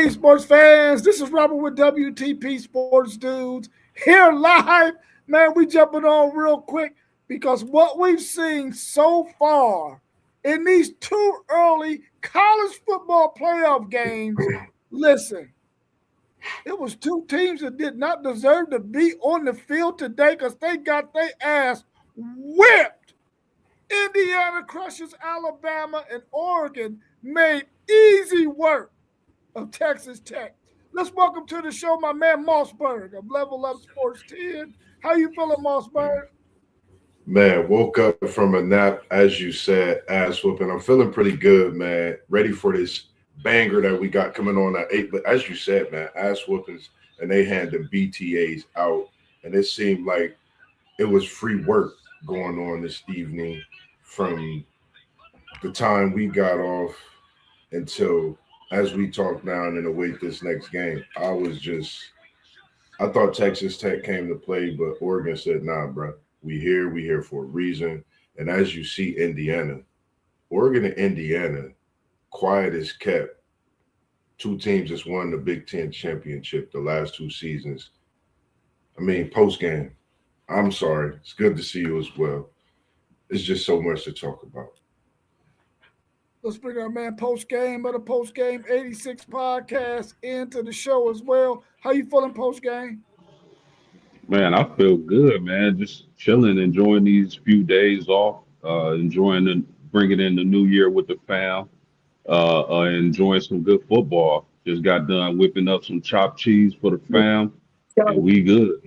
Hey, sports fans, this is Robert with WTP Sports Dudes here live. Man, we jumping on real quick because what we've seen so far in these two early college football playoff games, listen, it was two teams that did not deserve to be on the field today because they got their ass whipped. Indiana crushes Alabama and Oregon made easy work of Texas Tech. Let's welcome to the show my man Mossberg of Level Up Sports 10. How you feeling, Mossberg? Man, woke up from a nap, as you said, ass whooping. I'm feeling pretty good, man. Ready for this banger that we got coming on at 8. But as you said, man, ass whoopings, and they had the BTAs out. And it seemed like it was free work going on this evening from the time we got off until as we talk now and await this next game. I thought Texas Tech came to play, but Oregon said, nah, bro, we here for a reason. And as you see, Oregon and Indiana, quiet as kept. Two teams that's won the Big Ten championship the last two seasons. I mean, post-game, I'm sorry. It's good to see you as well. It's just so much to talk about. Let's bring our man post-game of the post-game 86 podcast into the show as well. How you feeling post-game? Man, I feel good, man. Just chilling, enjoying these few days off, enjoying bringing in the new year with the fam, enjoying some good football. Just got done whipping up some chopped cheese for the fam, and we good.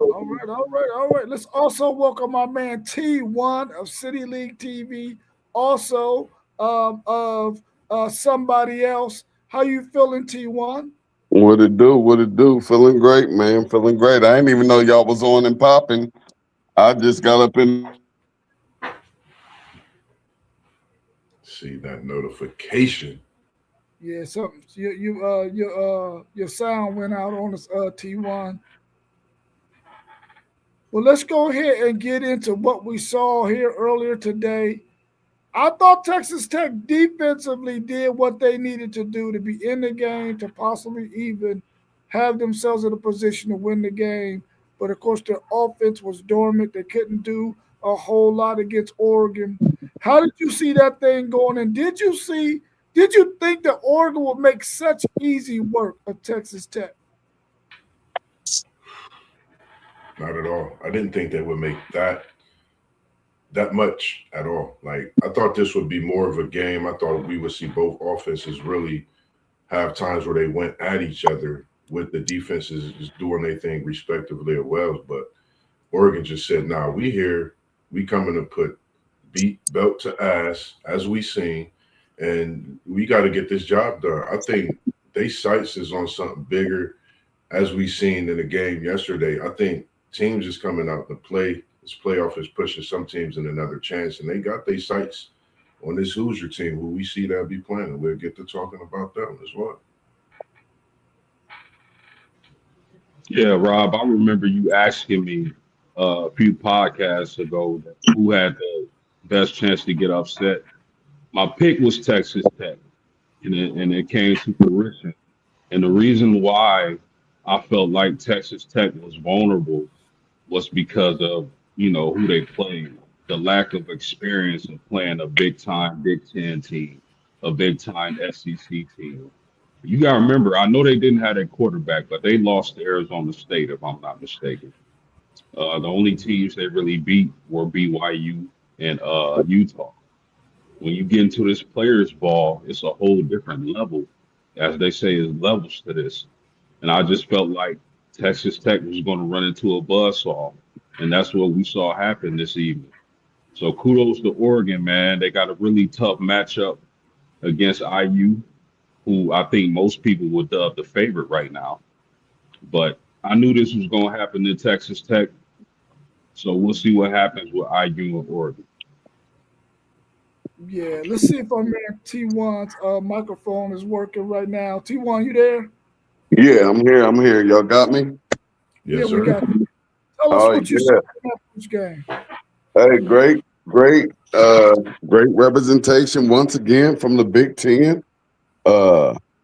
All right. Let's also welcome our man T1 of City League TV, also of somebody else. How you feeling, T1? What it do? What it do? Feeling great, man. Feeling great. I didn't even know y'all was on and popping. I just got up in. See that notification. Yeah, something. Your sound went out on us, T1. Well, let's go ahead and get into what we saw here earlier today. I thought Texas Tech defensively did what they needed to do to be in the game, to possibly even have themselves in a position to win the game. But of course, their offense was dormant. They couldn't do a whole lot against Oregon. How did you see that thing going? And did you think that Oregon would make such easy work of Texas Tech? Not at all. I didn't think they would make that much at all. Like, I thought this would be more of a game. I thought we would see both offenses really have times where they went at each other with the defenses just doing their thing respectively as well. But Oregon just said, nah, we here. We coming to put beat belt to ass, as we seen, and we got to get this job done. I think they sights is on something bigger, as we seen in the game yesterday. I think teams is coming out to play. This playoff is pushing some teams in another chance, and they got their sights on this Hoosier team who we see that be playing. We'll get to talking about them as well. Yeah, Rob, I remember you asking me a few podcasts ago who had the best chance to get upset. My pick was Texas Tech, and it came to fruition. And the reason why I felt like Texas Tech was vulnerable was because of who they played, the lack of experience of playing a big time Big Ten team, a big time SEC team. You got to remember, I know they didn't have their quarterback, but they lost to Arizona State, if I'm not mistaken. The only teams they really beat were BYU and Utah. When you get into this players' ball, it's a whole different level. As they say, is levels to this. And I just felt like Texas Tech was going to run into a buzzsaw. And that's what we saw happen this evening. So kudos to Oregon, man. They got a really tough matchup against IU, who I think most people would dub the favorite right now. But I knew this was going to happen in Texas Tech. So we'll see what happens with IU and Oregon. Yeah, let's see if our man T1's microphone is working right now. T1, you there? Yeah, I'm here. I'm here. Y'all got me? Yes, Yeah, we sir. got you. Tell us what you saw in this game. Hey, great representation once again from the Big Ten.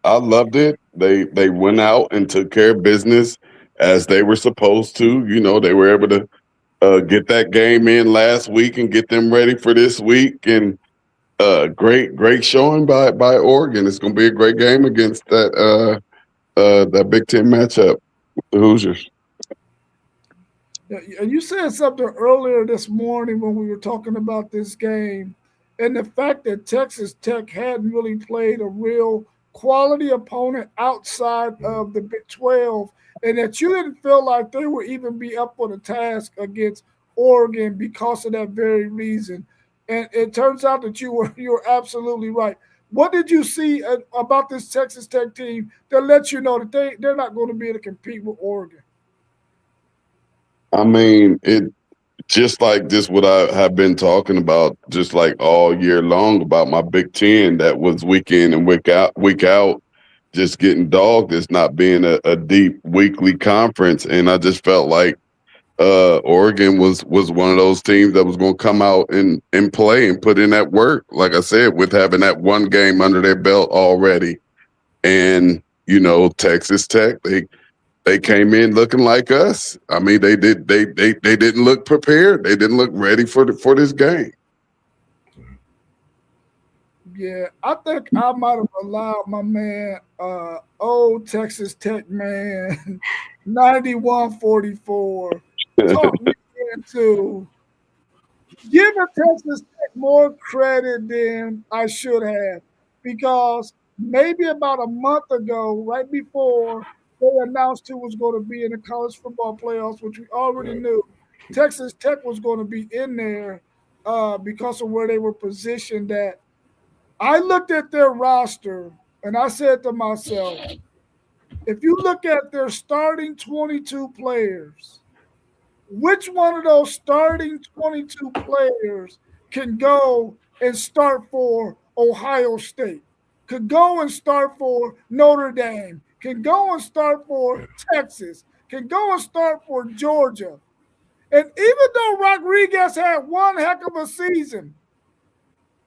I loved it. They went out and took care of business as they were supposed to. You know, they were able to get that game in last week and get them ready for this week. And great showing by Oregon. It's going to be a great game against that Big Ten matchup with the Hoosiers. Yeah, and you said something earlier this morning when we were talking about this game, and the fact that Texas Tech hadn't really played a real quality opponent outside of the Big 12, and that you didn't feel like they would even be up for the task against Oregon because of that very reason. And it turns out that you were absolutely right. What did you see about this Texas Tech team that lets you know that they're not going to be able to compete with Oregon? I mean, it just like this what I have been talking about just like all year long about my Big Ten that was week in and week out, just getting dogged as not being a deep weekly conference. And I just felt like Oregon was one of those teams that was going to come out and play and put in that work. Like I said, with having that one game under their belt already, and Texas Tech, they came in looking like us. I mean, they didn't look prepared. They didn't look ready for this game. Yeah, I think I might have allowed my man, old Texas Tech man, 9144, talk me into giving Texas Tech more credit than I should have, because maybe about a month ago, right before they announced who was going to be in the college football playoffs, which we already knew, Texas Tech was going to be in there because of where they were positioned at. I looked at their roster and I said to myself, if you look at their starting 22 players, which one of those starting 22 players can go and start for Ohio State, could go and start for Notre Dame, can go and start for Texas, can go and start for Georgia? And even though Rodriguez had one heck of a season,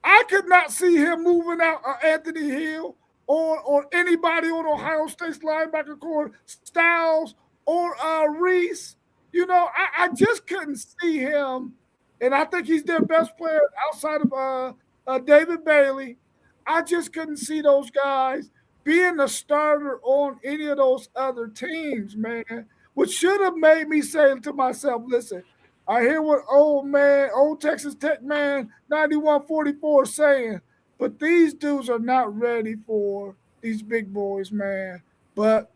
I could not see him moving out Anthony Hill or anybody on Ohio State's linebacker core, Styles or Reese. I just couldn't see him, and I think he's their best player outside of David Bailey. I just couldn't see those guys being the starter on any of those other teams, man, which should have made me say to myself, listen, I hear what old Texas Tech man 9144 saying, but these dudes are not ready for these big boys, man. But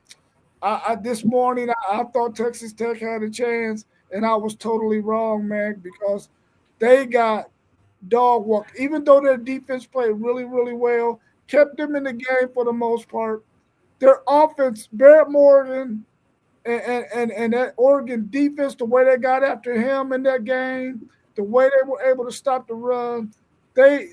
this morning I thought Texas Tech had a chance, and I was totally wrong, man, because they got dog walked. Even though their defense played really, really well, kept them in the game for the most part. Their offense, Barrett Morgan and that Oregon defense, the way they got after him in that game, the way they were able to stop the run, they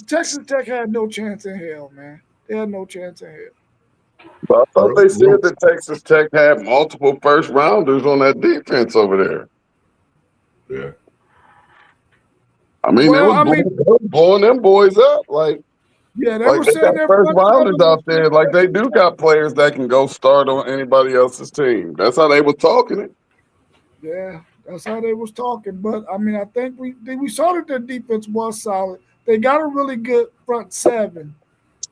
Texas Tech had no chance in hell, man. They had no chance in hell. But I thought they said that Texas Tech had multiple first rounders on that defense over there. Yeah. I mean, they was blowing them boys up. Yeah, they were they saying got first rounders out there. Like they do got players that can go start on anybody else's team. That's how they was talking it. Yeah, that's how they was talking. But I mean, I think we saw that their defense was solid. They got a really good front seven,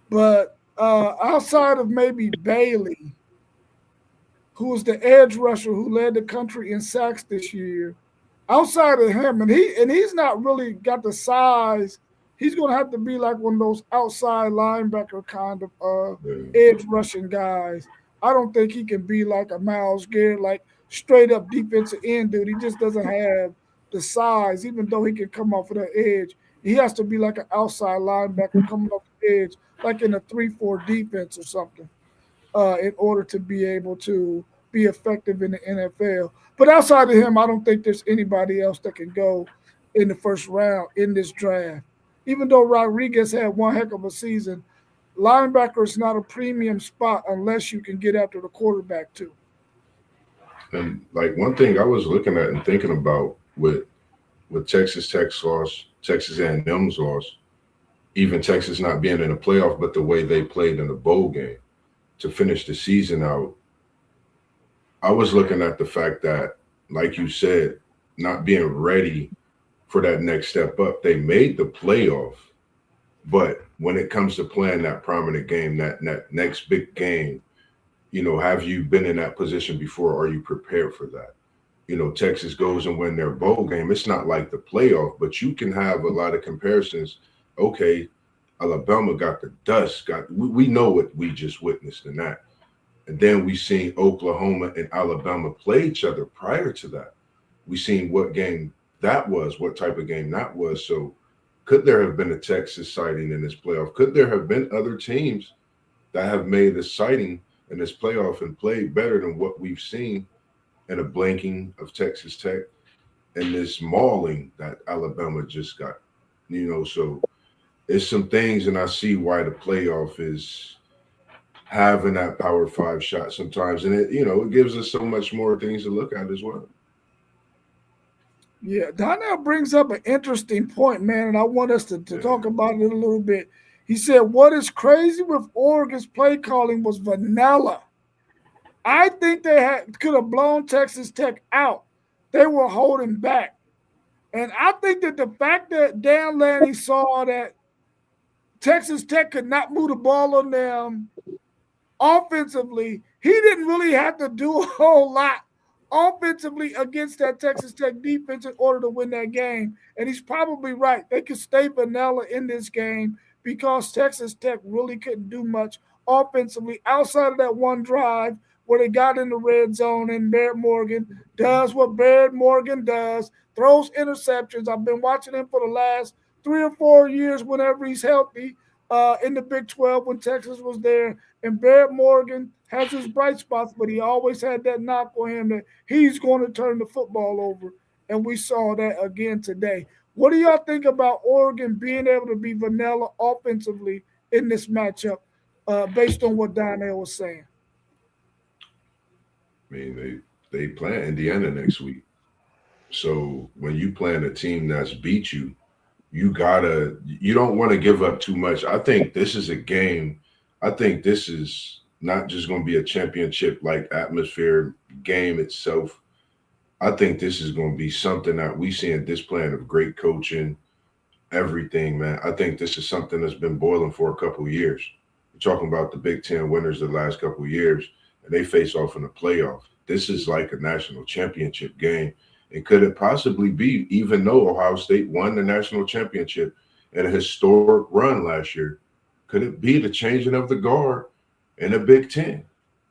but outside of maybe Bailey, who was the edge rusher who led the country in sacks this year, outside of him, and he's not really got the size. He's going to have to be like one of those outside linebacker kind of edge rushing guys. I don't think he can be like a Myles Garrett, like straight up defensive end dude. He just doesn't have the size, even though he can come off of the edge. He has to be like an outside linebacker coming off the edge, like in a 3-4 defense or something, in order to be able to be effective in the NFL. But outside of him, I don't think there's anybody else that can go in the first round in this draft. Even though Rodriguez had one heck of a season, linebacker is not a premium spot unless you can get after the quarterback too. And like one thing I was looking at and thinking about with Texas Tech's loss, Texas A&M's loss, even Texas not being in a playoff, but the way they played in the bowl game to finish the season out, I was looking at the fact that, like you said, not being ready for that next step up. They made the playoff, but when it comes to playing that prominent game, that next big game, have you been in that position before? Are you prepared for that? Texas goes and win their bowl game. It's not like the playoff, but you can have a lot of comparisons. Okay, Alabama got the dust. We know what we just witnessed in that. And then we seen Oklahoma and Alabama play each other prior to that. We seen what game that was, what type of game that was. So could there have been a Texas sighting in this playoff? Could there have been other teams that have made a sighting in this playoff and played better than what we've seen in a blanking of Texas Tech and this mauling that Alabama just got? So it's some things, and I see why the playoff is having that Power Five shot sometimes, and it gives us so much more things to look at as well. Yeah, Donnell brings up an interesting point, man, and I want us to talk about it a little bit. He said, what is crazy with Oregon's play calling was vanilla. I think they could have blown Texas Tech out. They were holding back. And I think that the fact that Dan Lanning saw that Texas Tech could not move the ball on them offensively, he didn't really have to do a whole lot offensively against that Texas Tech defense in order to win that game. And he's probably right. They could stay vanilla in this game because Texas Tech really couldn't do much offensively outside of that one drive where they got in the red zone and Barrett Morgan does what Barrett Morgan does, throws interceptions. I've been watching him for the last 3 or 4 years whenever he's healthy in the Big 12 when Texas was there. And Barrett Morgan has his bright spots, but he always had that knock on him that he's going to turn the football over. And we saw that again today. What do y'all think about Oregon being able to be vanilla offensively in this matchup based on what Donnell was saying? I mean, they play Indiana next week. So when you playing a team that's beat you, you don't want to give up too much. I think this is a game. I think this is not just going to be a championship like atmosphere game itself. I think this is going to be something that we see in this plan of great coaching, everything, man. I think this is something that's been boiling for a couple of years. We're talking about the Big Ten winners the last couple of years, and they face off in the playoff. This is like a national championship game. And could it possibly be, even though Ohio State won the national championship in a historic run last year, could it be the changing of the guard in the Big Ten?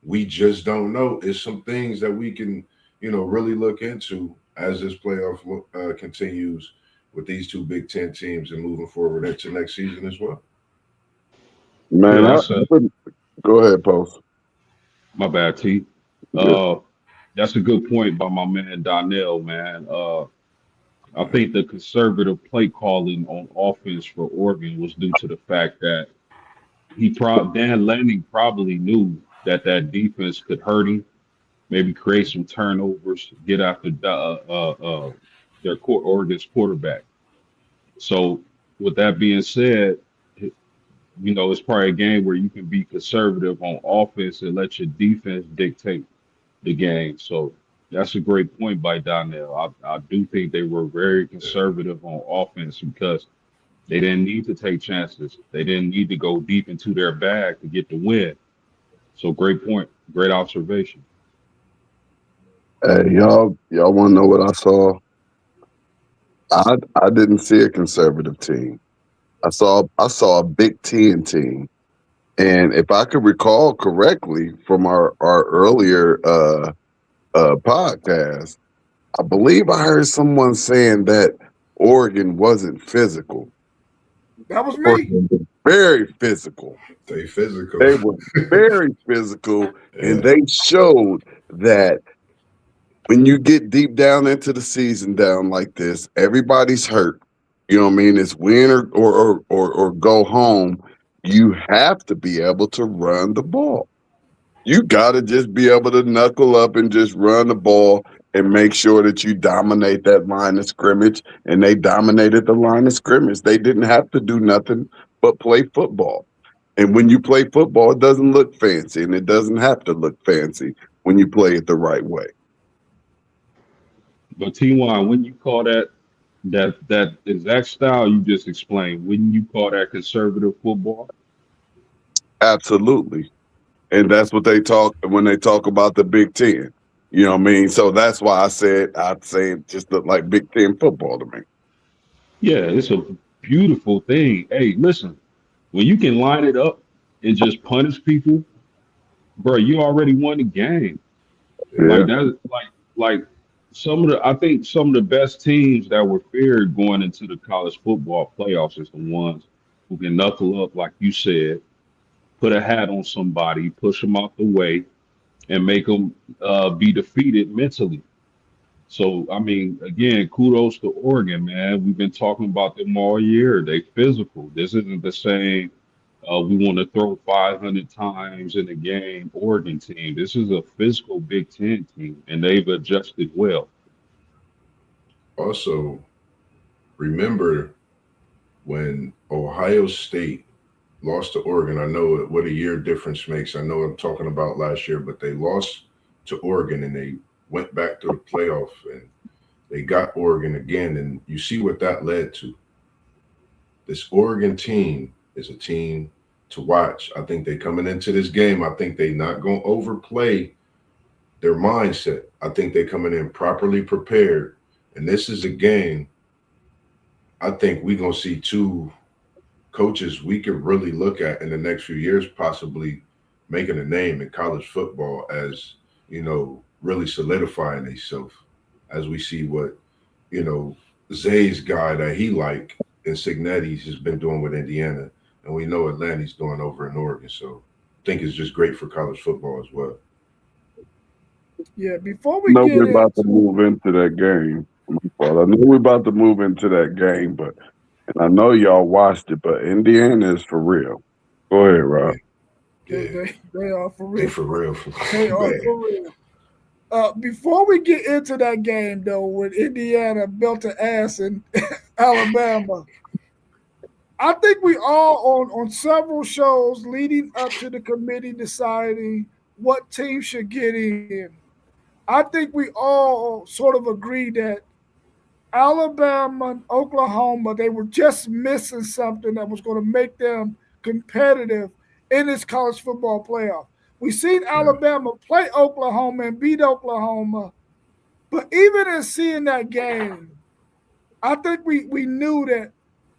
We just don't know. It's some things that we can, really look into as this playoff continues with these two Big Ten teams and moving forward into next season as well. Man, go ahead, Post. My bad, T. That's a good point by my man Donnell, man. I think the conservative play calling on offense for Oregon was due to the fact that Dan Lanning probably knew that defense could hurt him, maybe create some turnovers, get after Oregon's quarterback. So with that being said, it's probably a game where you can be conservative on offense and let your defense dictate the game. So that's a great point by Donnell. I do think they were very conservative on offense because they didn't need to take chances. They didn't need to go deep into their bag to get the win. So great point. Great observation. Hey, y'all want to know what I saw? I didn't see a conservative team. I saw a Big Ten team. And if I could recall correctly from our earlier podcast, I believe I heard someone saying that Oregon wasn't physical. That was me. Oregon was very physical. They physical. They were very physical, and they showed that when you get deep down into the season down like this, everybody's hurt. You know what I mean? It's win or go home. You have to be able to run the ball. You got to just be able to knuckle up and just run the ball and make sure that you dominate that line of scrimmage. And they dominated the line of scrimmage. They didn't have to do nothing but play football. And when you play football, it doesn't look fancy, and it doesn't have to look fancy when you play it the right way. But T1, when you call that exact style you just explained, wouldn't you call that conservative football? Absolutely. And that's what they talk when they talk about the Big Ten. You know what I mean? So that's why I'd say it just looked like Big Ten football to me. Yeah, it's a beautiful thing. Hey, listen, when you can line it up and just punish people, bro, you already won the game. Yeah. Like Yeah. that, like some of the I think some of the best teams that were feared going into the college football playoffs is the ones who can knuckle up, like you said, put a hat on somebody, push them out the way, and make them be defeated mentally. So, I mean, again, kudos to Oregon, man. We've been talking about them all year. They physical. This isn't the same. We want to throw 500 times in a game Oregon team. This is a physical Big Ten team, and they've adjusted well. Also, remember when Ohio State lost to Oregon. I know what a year difference makes. I know I'm talking about last year, but they lost to Oregon and they went back to the playoff and they got Oregon again. And you see what that led to. This Oregon team is a team to watch. I think they coming into this game. I think they not gonna overplay their mindset. I think they coming in properly prepared. And this is a game. I think we're gonna see two coaches we could really look at in the next few years, possibly making a name in college football as, really solidifying themselves as we see what, you know, Zay's guy that he like and Signetti's has been doing with Indiana. And we know Atlanta's doing over in Oregon. So I think it's just great for college football as well. Yeah, before I we know get we're about to into move into that game. I know we're about to move into that game, but and I know y'all watched it, but Indiana is for real. Go ahead, Yeah. Rob. they, Yeah. they, they are for They real. for real. They are Man. for real. Before we get into that game, though, with Indiana built an ass in Alabama, I think we all on several shows leading up to the committee deciding what team should get in. I think we all sort of agreed that Alabama and Oklahoma, they were just missing something that was going to make them competitive in this college football playoff. We seen Yeah. Alabama play Oklahoma and beat Oklahoma, but even in seeing that game, I think we knew that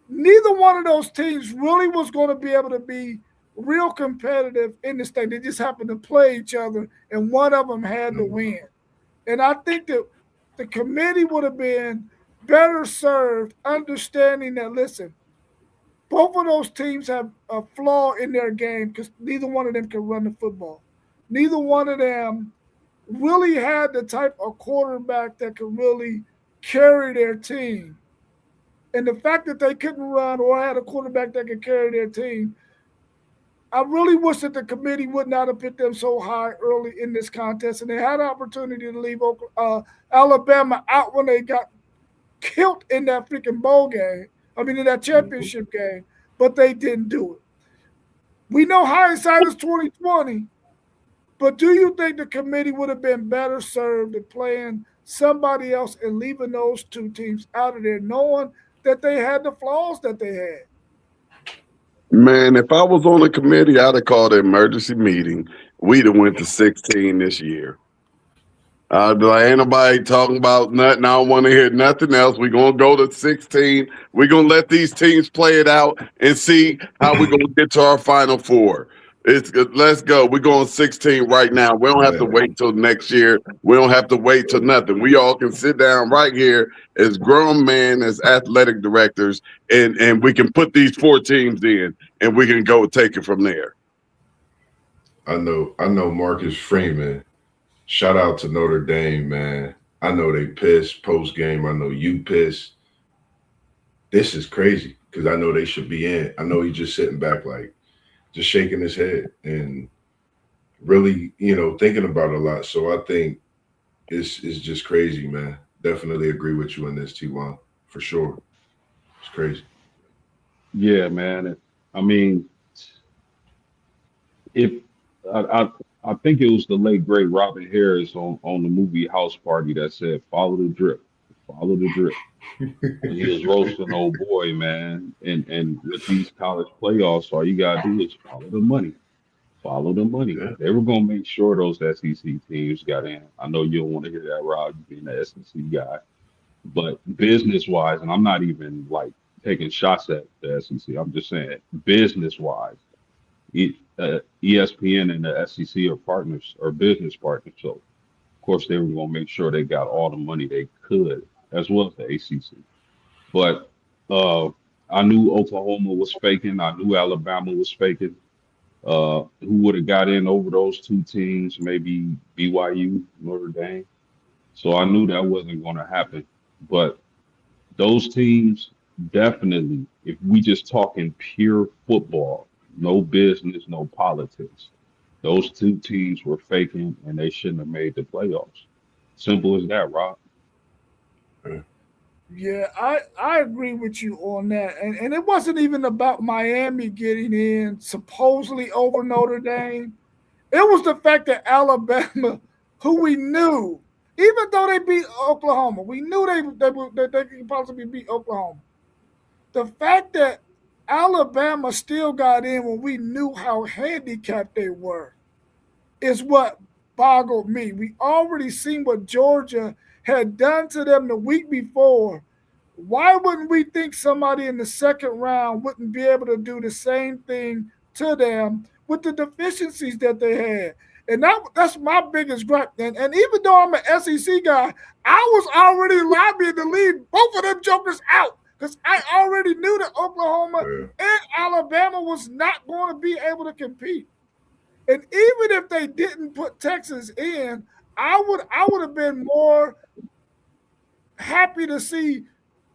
neither one of those teams really was going to be able to be real competitive in this thing. They just happened to play each other, and one of them had to Mhm. win. And I think that the committee would have been better served understanding that, listen, both of those teams have a flaw in their game because neither one of them can run the football. Neither one of them really had the type of quarterback that could really carry their team. And the fact that they couldn't run or had a quarterback that could carry their team, I really wish that the committee would not have put them so high early in this contest. And they had an opportunity to leave Alabama out when they got killed in that freaking bowl game. I mean, in that Mhm. championship game, but they didn't do it. We know hindsight is 2020, but do you think the committee would have been better served in playing somebody else and leaving those two teams out of there, knowing that they had the flaws that they had? Man, if I was on the committee, I'd have called an emergency meeting. We'd have went to 16 this year. I'd be like, ain't nobody talking about nothing. I don't want to hear nothing else. We're gonna go to 16. We're gonna let these teams play it out and see how we're gonna get to our final four. Let's go. We're going 16 right now. We don't have to Man, wait till next year. We don't have to wait till nothing. We all can sit down right here as grown men, as athletic directors, and we can put these four teams in and we can go take it from there. I know Marcus Freeman. Shout out to Notre Dame, man. I know they pissed post game. I know you pissed. This is crazy because I know they should be in. I know he's just sitting back, like just shaking his head and really, thinking about it a lot. So I think it's just crazy, man. Definitely agree with you on this, T1, for sure. It's crazy. Yeah, man. I mean, if I think it was the late great Robin Harris on the movie House Party that said, follow the drip." When he was roasting old boy, man, and with these college playoffs, all you gotta do is follow the money. Follow the money. Yeah. They were gonna make sure those SEC teams got in. I know you don't want to hear that, Rob, you being the SEC guy, but business wise, and I'm not even like taking shots at the SEC. I'm just saying business wise, ESPN and the SEC are partners or business partners. So of course they were gonna make sure they got all the money they could, as well as the ACC. But uh, I knew Oklahoma was faking. I knew Alabama was faking. Who would have got in over those two teams? Maybe BYU, Notre Dame. So I knew that wasn't going to happen. But those teams definitely, if we just talking pure football, no business, no politics, those two teams were faking and they shouldn't have made the playoffs. Simple as that, Rob. Yeah, I agree with you on that. And it wasn't even about Miami getting in supposedly over Notre Dame. It was the fact that Alabama, who we knew, even though they beat Oklahoma, we knew they could possibly beat Oklahoma. The fact that Alabama still got in when we knew how handicapped they were is what boggled me. We already seen what Georgia had done to them the week before. Why wouldn't we think somebody in the second round wouldn't be able to do the same thing to them with the deficiencies that they had? And that's my biggest gripe. And even though I'm an SEC guy, I was already lobbying to leave both of them jokers out because I already knew that Oklahoma and Alabama was not going to be able to compete. And even if they didn't put Texas in, I would have been more happy to see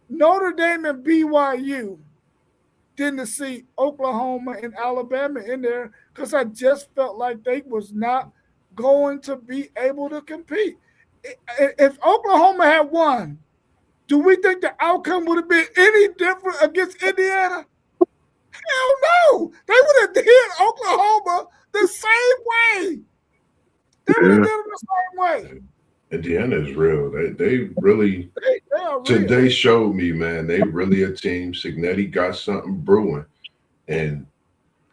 Notre Dame and BYU than to see Oklahoma and Alabama in there because I just felt like they was not going to be able to compete. If Oklahoma had won, do we think the outcome would have been any different against Indiana? Hell no. They would have did Oklahoma the same way. They would have done it the same way. Indiana is real. They really They are real. today showed me, man. They really a team. Signetti got something brewing, and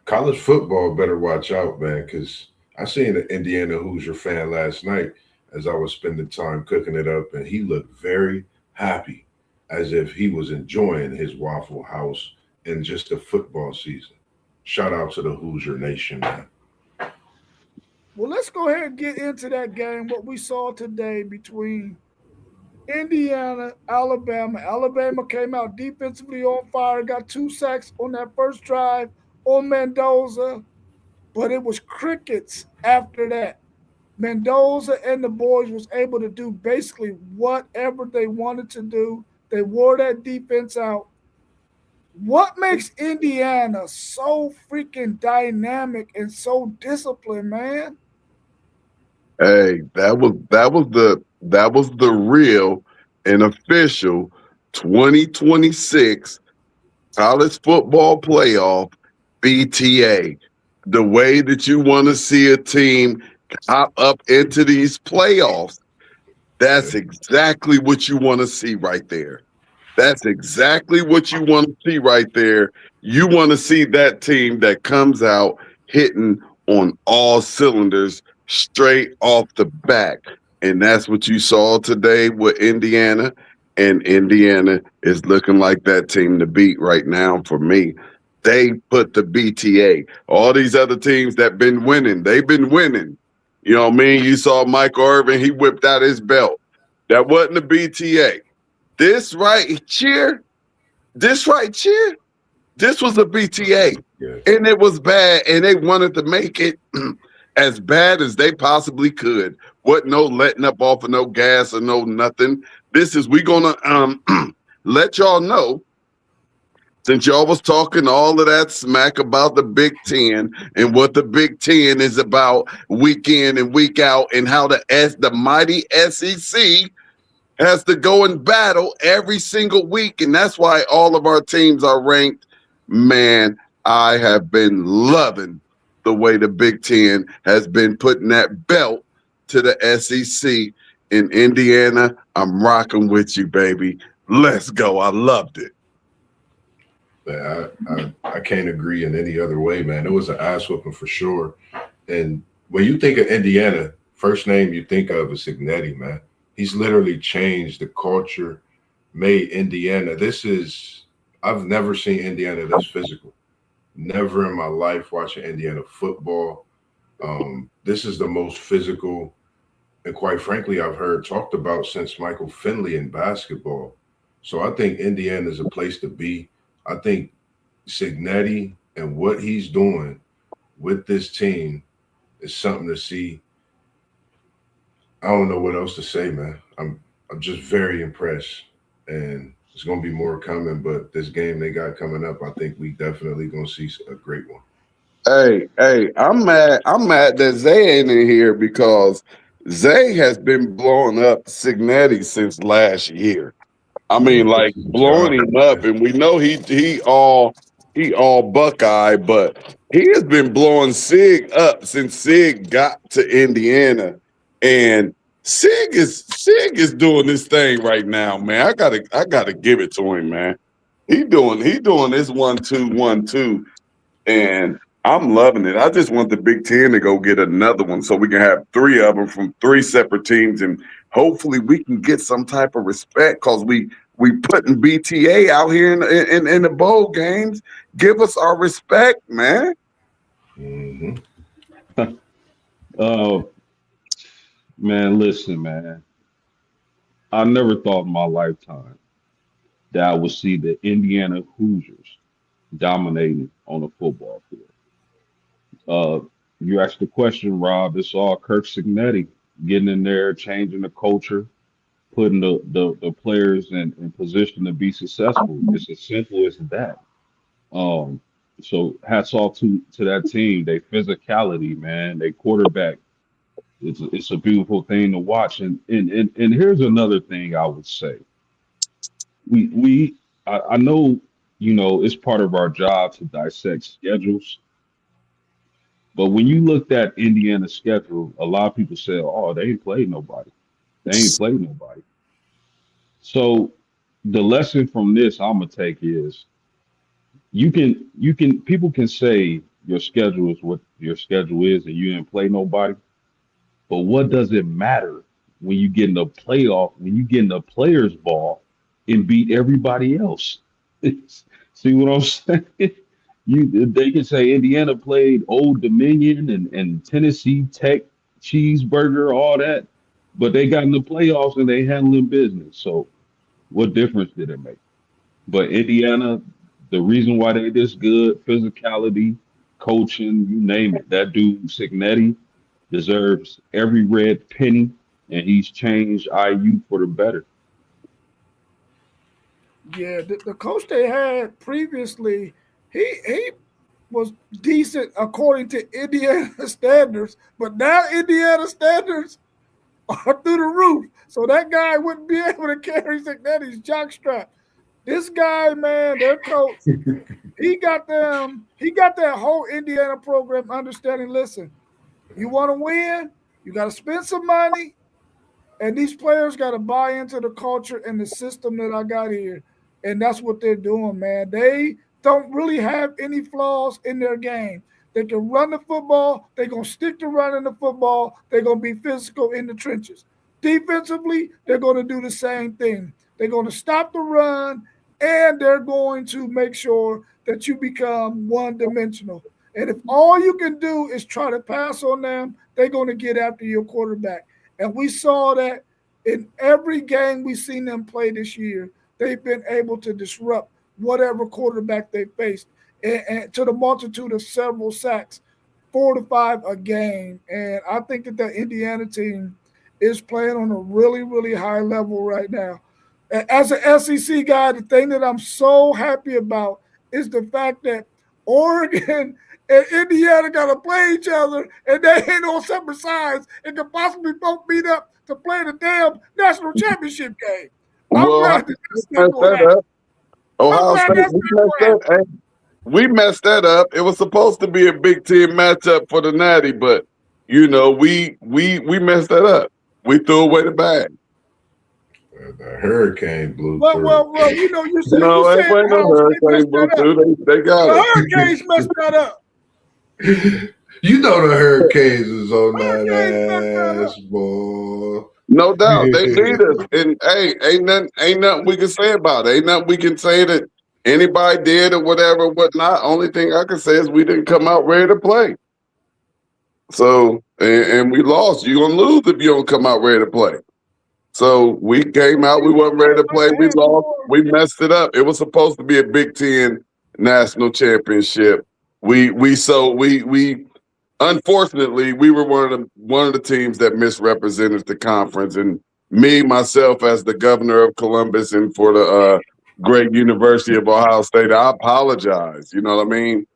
college football better watch out, man. Because I seen an Indiana Hoosier fan last night as I was spending time cooking it up, and he looked very happy, as if he was enjoying his Waffle House and just the football season. Shout out to the Hoosier Nation, man. Well, let's go ahead and get into that game. What we saw today between Indiana, Alabama. Alabama came out defensively on fire, got 2 sacks on that first drive on Mendoza, but it was crickets after that. Mendoza and the boys was able to do basically whatever they wanted to do. They wore that defense out. What makes Indiana so freaking dynamic and so disciplined, man? Hey, that was the real and official 2026 college football playoff BTA. The way that you want to see a team hop up into these playoffs, that's exactly what you want to see right there. That's exactly what you want to see right there. You want to see that team that comes out hitting on all cylinders straight off the back. And that's what you saw today with Indiana. And Indiana is looking like that team to beat right now for me. They put the BTA. All these other teams that been winning, they've been winning. You know what I mean? You saw Michael Irvin, he whipped out his belt. That wasn't the BTA. This right here, this was a BTA. Yeah. And it was bad, and they wanted to make it as bad as they possibly could. What no letting up off of no gas or no nothing. We gonna let y'all know, since y'all was talking all of that smack about the Big Ten and what the Big Ten is about week in and week out, and how the mighty SEC has to go and battle every single week, and that's why all of our teams are ranked. Man, I have been loving the way the Big Ten has been putting that belt to the SEC in Indiana. I'm rocking with you, baby. Let's go. I loved it. Man, I can't agree in any other way, man. It was an ass whooping for sure. And when you think of Indiana, first name you think of is Signetti, man. He's literally changed the culture, made Indiana. I've never seen Indiana this physical. Never in my life watching Indiana football. This is the most physical, and quite frankly, I've heard talked about since Michael Finley in basketball. So I think Indiana is a place to be. I think Signetti and what he's doing with this team is something to see. I don't know what else to say, man. I'm just very impressed, and there's gonna be more coming. But this game they got coming up, I think we definitely gonna see a great one. Hey, I'm mad. I'm mad that Zay ain't in here because Zay has been blowing up Signetti since last year. I mean, Man, like this is a blowing job, him up, man. and we know he all Buckeye, but he has been blowing Sig up since Sig got to Indiana, and Sig is doing this thing right now, man. I gotta give it to him, man. He doing this 1-2, 1-2, and I'm loving it. I just want the Big Ten to go get another one so we can have three of them from three separate teams, and hopefully we can get some type of respect because we putting BTA out here in the bowl games. Give us our respect, man. Hmm. Uh, man, listen, man. I never thought in my lifetime that I would see the Indiana Hoosiers dominating on a football field. You asked the question, Rob. It's all Kirk Signetti getting in there, changing the culture, putting the players in position to be successful. It's as simple as that. Um, so hats off to that team. They physicality, man. They quarterback. It's a beautiful thing to watch. And here's another thing I would say. I know it's part of our job to dissect schedules, but when you looked at Indiana's schedule, a lot of people said, "Oh, they ain't played nobody. They ain't played nobody." So the lesson from this I'm gonna take is you can people can say your schedule is what your schedule is and you didn't play nobody, but what does it matter when you get in the playoff, when you get in the players ball and beat everybody else? See what I'm saying? They can say Indiana played Old Dominion and Tennessee Tech cheeseburger, all that, but they got in the playoffs and they handling business. So what difference did it make? But Indiana, the reason why they this good, physicality, coaching, you name it. That dude Signetti deserves every red penny, and he's changed IU for the better. Yeah, the coach they had previously, he was decent according to Indiana standards, but now Indiana standards are through the roof. So that guy wouldn't be able to carry Cignetti's jockstrap. This guy, man, their coach, he got that whole Indiana program understanding. Listen, you want to win, you got to spend some money, and these players got to buy into the culture and the system that I got here. And that's what they're doing, man. They don't really have any flaws in their game. They can run the football. They're going to stick to running the football. They're going to be physical in the trenches. Defensively, they're going to do the same thing. They're going to stop the run, and they're going to make sure that you become one dimensional. And if all you can do is try to pass on them, they're going to get after your quarterback. And we saw that in every game we've seen them play this year. They've been able to disrupt whatever quarterback they faced, and to the multitude of several sacks, 4 to 5 a game. And I think that the Indiana team is playing on a really, really high level right now. As an SEC guy, the thing that I'm so happy about is the fact that Oregon and Indiana got to play each other, and they ain't on separate sides and could possibly both meet up to play the damn national championship game. I'm Well, glad that that's not messed going to that happen. up. I'm Ohio glad State, that's we not messed going to happen. that. we messed that up. It was supposed to be a Big Ten matchup for the Natty, but we messed that up. We threw away the bag. The hurricane blew Well, through. you know, you No, said ain't no Ohio State messed hurricane blew that up. through. They got The it. Hurricanes messed that up. You know the Hurricanes is on Hurricanes messed that that up. ass, boy. No doubt. They beat us. And hey, ain't nothing we can say about it. Ain't nothing we can say that anybody did or whatever, whatnot. Only thing I can say is we didn't come out ready to play. So and we lost. You're gonna lose if you don't come out ready to play. So we came out, we wasn't ready to play, we lost, we messed it up. It was supposed to be a Big Ten national championship. We unfortunately we were one of the teams that misrepresented the conference. And me, myself, as the governor of Columbus and for the great University of Ohio State, I apologize. You know what I mean?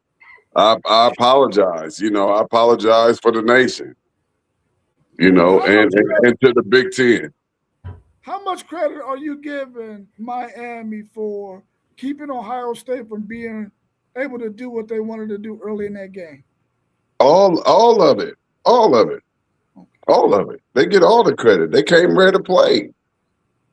I apologize. I apologize for the nation. And to the Big Ten. How much credit are you giving Miami for keeping Ohio State from being able to do what they wanted to do early in that game? All of it. All of it. All of it. They get all the credit. They came ready to play.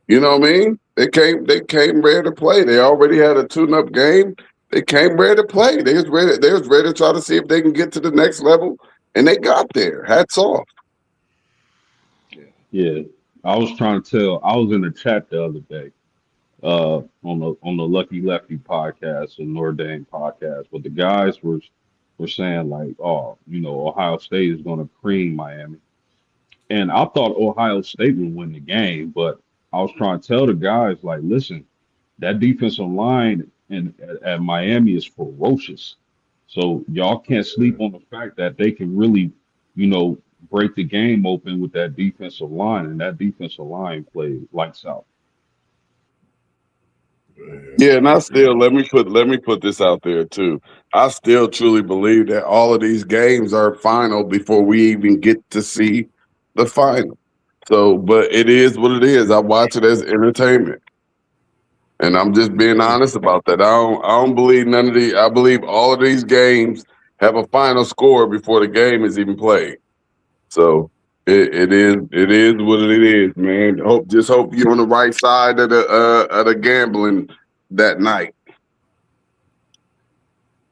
You know what I mean? They came ready to play. They already had a tune-up game. They came ready to play. They was ready to try to see if they can get to the next level. And they got there. Hats off. Yeah. I was trying to tell. I was in the chat the other day, on the Lucky Lefty podcast and Notre Dame podcast, but the guys were saying like, oh, Ohio State is going to cream Miami, and I thought Ohio State would win the game, but I was trying to tell the guys like, listen, that defensive line at Miami is ferocious, so y'all can't sleep on the fact that they can really, break the game open with that defensive line, and that defensive line played lights out. Yeah, and I still let me put this out there too. I still truly believe that all of these games are final before we even get to see the final. So, but it is what it is. I watch it as entertainment, and I'm just being honest about that. I don't believe none of the. I believe all of these games have a final score before the game is even played. So it is what it is, man. Hope you're on the right side of the gambling that night.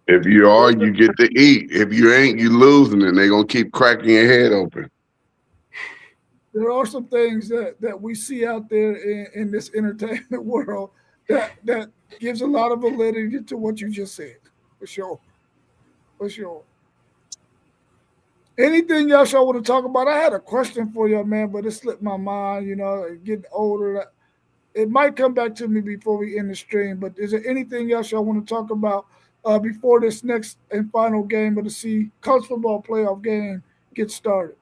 If you are, you get to eat. If you ain't, you losing, and they're gonna keep cracking your head open. There are some things that we see out there in this entertainment world that gives a lot of validity to what you just said, for sure. For sure. Anything else y'all want to talk about? I had a question for you, man, but it slipped my mind. Getting older, it might come back to me before we end the stream. But is there anything else y'all want to talk about before this next and final game of the college football playoff game gets started?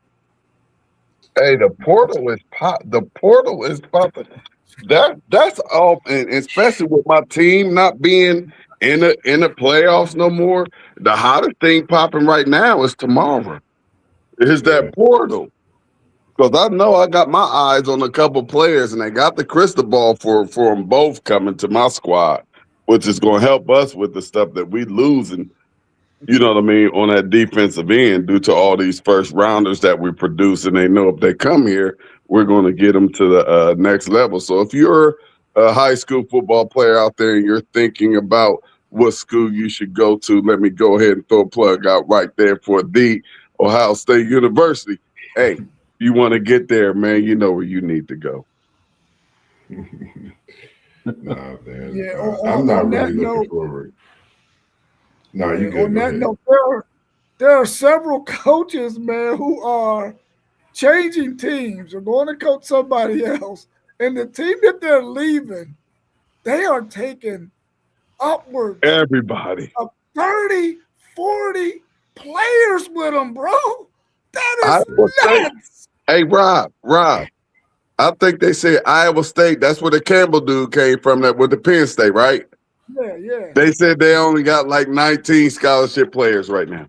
Hey, the portal is popping. That's all, and especially with my team not being in the playoffs no more. The hottest thing popping right now is tomorrow. Is that portal? Because I know I got my eyes on a couple players, and they got the crystal ball for them both coming to my squad, which is going to help us with the stuff that we losing. You know what I mean, on that defensive end, due to all these first rounders that we produce, and they know if they come here, we're going to get them to the next level. So if you're a high school football player out there and you're thinking about what school you should go to, let me go ahead and throw a plug out right there for the Ohio State University. Hey, you want to get there, man, you know where you need to go. Nah, man. Yeah, I'm not really looking forward. No, you good. On that note, there are several coaches, man, who are changing teams or going to coach somebody else. And the team that they're leaving, they are taking upwards Everybody. of 30, 40 players with them, bro. That is nuts. Hey, Rob, I think they said Iowa State. That's where the Campbell dude came from. That with the Penn State, right? Yeah. They said they only got like 19 scholarship players right now.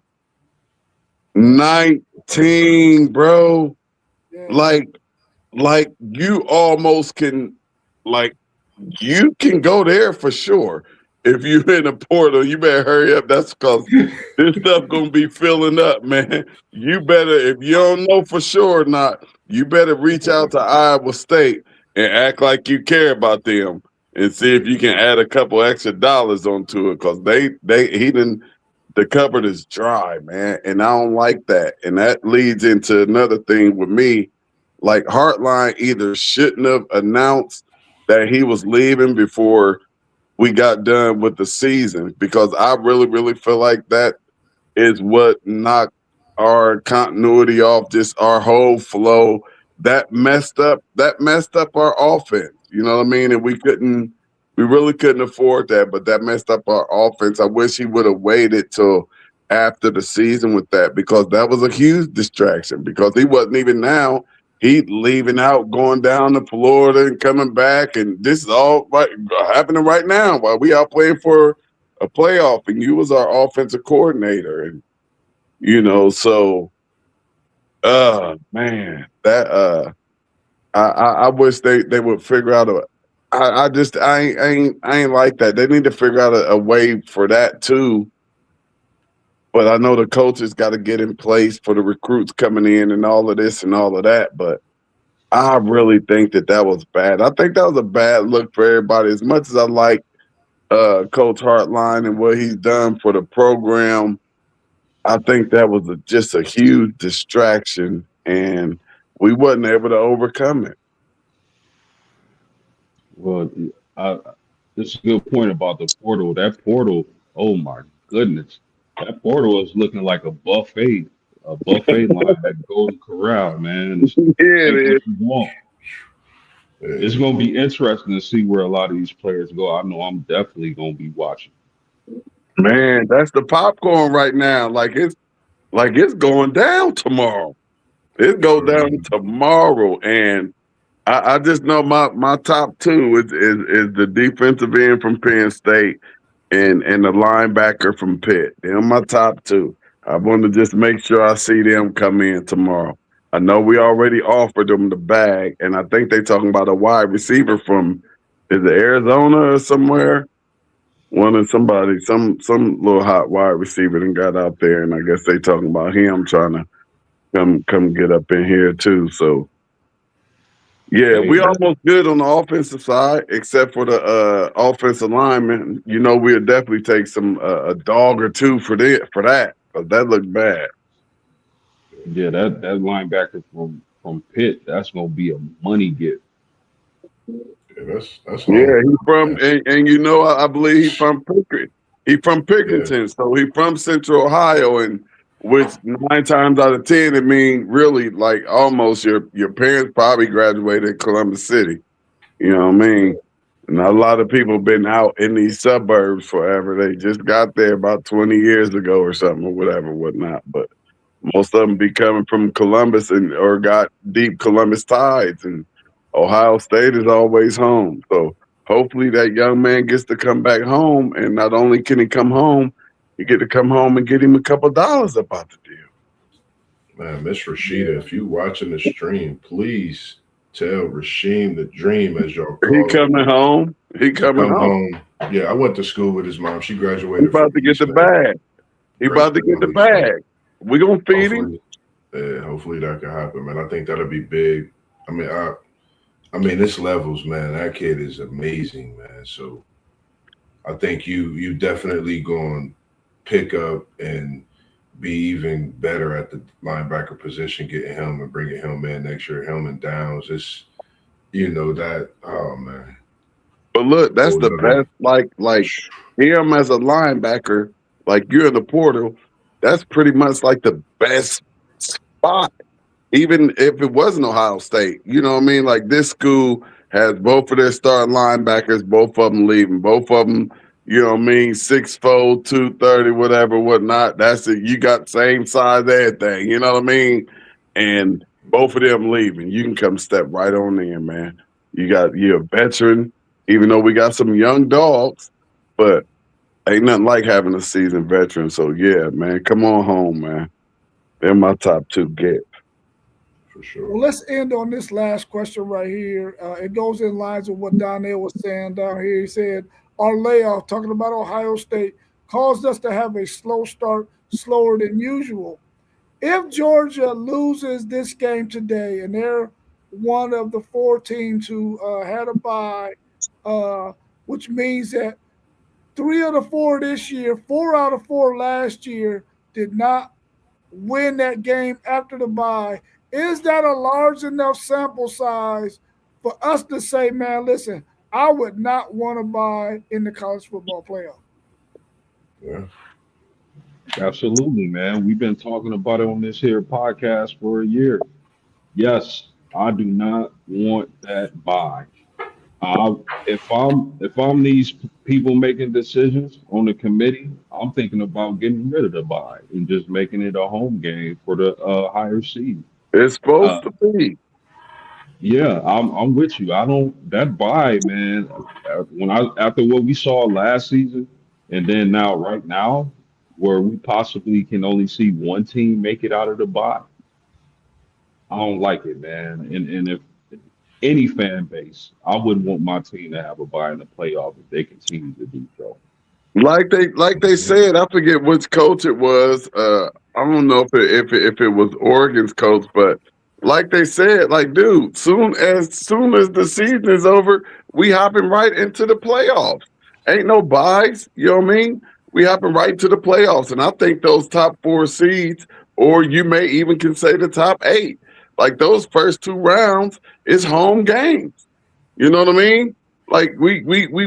19, bro. Yeah. Like you almost can, you can go there for sure. if you in the portal, you better hurry up. That's because this stuff gonna be filling up, man. You better, if you don't know for sure or not, you better reach out to Iowa State and act like you care about them and see if you can add a couple extra dollars onto it. Because he didn't. The cupboard is dry, man, and I don't like that. And that leads into another thing with me. Like Hartline either shouldn't have announced that he was leaving before we got done with the season, because I really, really feel like that is what knocked our continuity off, just our whole flow. That messed up our offense. You know what I mean? And we really couldn't afford that, but that messed up our offense. I wish he would have waited till after the season with that, because that was a huge distraction, because he wasn't even now. He leaving out, going down to Florida and coming back, and this is all happening right now while we out playing for a playoff, and you was our offensive coordinator, and so man, that I wish they would figure out a. I ain't like that. They need to figure out a way for that too. But I know the coaches got to get in place for the recruits coming in and all of this and all of that. But I really think that was bad. I think that was a bad look for everybody. As much as I like Coach Hartline and what he's done for the program, I think that was just a huge distraction, and we wasn't able to overcome it. Well, I, this is a good point about the portal. That portal, oh my goodness, that portal is looking like a buffet line at Golden Corral, man. It's Yeah, it take is. what you want. It's going to be interesting to see where a lot of these players go. I know I'm definitely going to be watching. Man, that's the popcorn right now. It's going down tomorrow. It go down tomorrow, and I just know my top two is the defensive end from Penn State and the linebacker from Pitt. They're my top two. I want to just make sure I see them come in tomorrow. I know we already offered them the bag, and I think they talking about a wide receiver from is it Arizona or somewhere? One of some little hot wide receiver and got out there, and I guess they talking about him trying to come get up in here too. So yeah, Hey, we almost good on the offensive side, except for the offensive lineman. We'll definitely take some a dog or two for that, because that looked bad. yeah, that linebacker from Pitt, that's going to be a money get. Yeah, that's Yeah, home. he from and I believe he from Pickering. He from Yeah, Pickerington, so he from Central Ohio, and which 9 times out of 10 it mean really like almost your parents probably graduated in Columbus City. You know what I mean? And a lot of people been out in these suburbs forever. They just got there about 20 years ago or something or whatever, whatnot. But most of them be coming from Columbus or got deep Columbus ties, and Ohio State is always home. So hopefully that young man gets to come back home, and not only can he come home, you get to come home and get him a couple dollars about the deal. man, Miss Rashida, if you watching the stream, please tell Rasheem the Dream, as y'all He call him, coming home. He to coming come home. home. Yeah, I went to school with his mom. She He graduated from about to get East the Bay. bag. He Great about to get the family, so bag. We gonna feed him. hopefully, hopefully that can happen, man. I think that'll be big. I mean, I mean, this levels, man. That kid is amazing, man. So I think you definitely going to pick up and be even better at the linebacker position, getting him and bringing him in next year. Him and Downs, it's that. Oh man, But look, that's whole the nother. best. Like him as a linebacker, like you're in the portal. That's pretty much like the best spot, even if it wasn't Ohio State. You know what I mean? Like this school has both of their starting linebackers, both of them leaving, both of them. You know what I mean? 6'4", 230, whatever, whatnot. That's it. You got same size, everything. You know what I mean? And both of them leaving. You can come step right on in, man. You're a veteran, even though we got some young dogs, but ain't nothing like having a seasoned veteran. So yeah, man, come on home, man. They're my top two get. For Well, sure. let's end on this last question right here. It goes in lines with what Donnell was saying down here. He said, our layoff, talking about Ohio State, caused us to have a slow start, slower than usual. If Georgia loses this game today, and they're one of the four teams who had a bye, uh, which means that three of the four this year, four out of four last year, did not win that game after the bye. Is that a large enough sample size for us to say, man, listen, I would not want to buy in the college football playoff? Yeah. Absolutely, man. We've been talking about it on this here podcast for a year. Yes, I do not want that buy. I, if I'm these people making decisions on the committee, I'm thinking about getting rid of the buy and just making it a home game for the higher seed. It's supposed Uh, to be. yeah, I'm with you. I don't that buy, man. When I after what we saw last season, and then now right now, where we possibly can only see one team make it out of the buy, I don't like it, man. And if any fan base, I wouldn't want my team to have a bye in the playoff if they continue to do so. Like they said, I forget which coach it was. I don't know if it was Oregon's coach, but like they said, like dude, soon as the season is over, we hopping right into the playoffs. Ain't no buys, you know what I mean? We hopping right into the playoffs, and I think those top four seeds, or you may even can say the top eight, like those first two rounds is home games. You know what I mean? Like we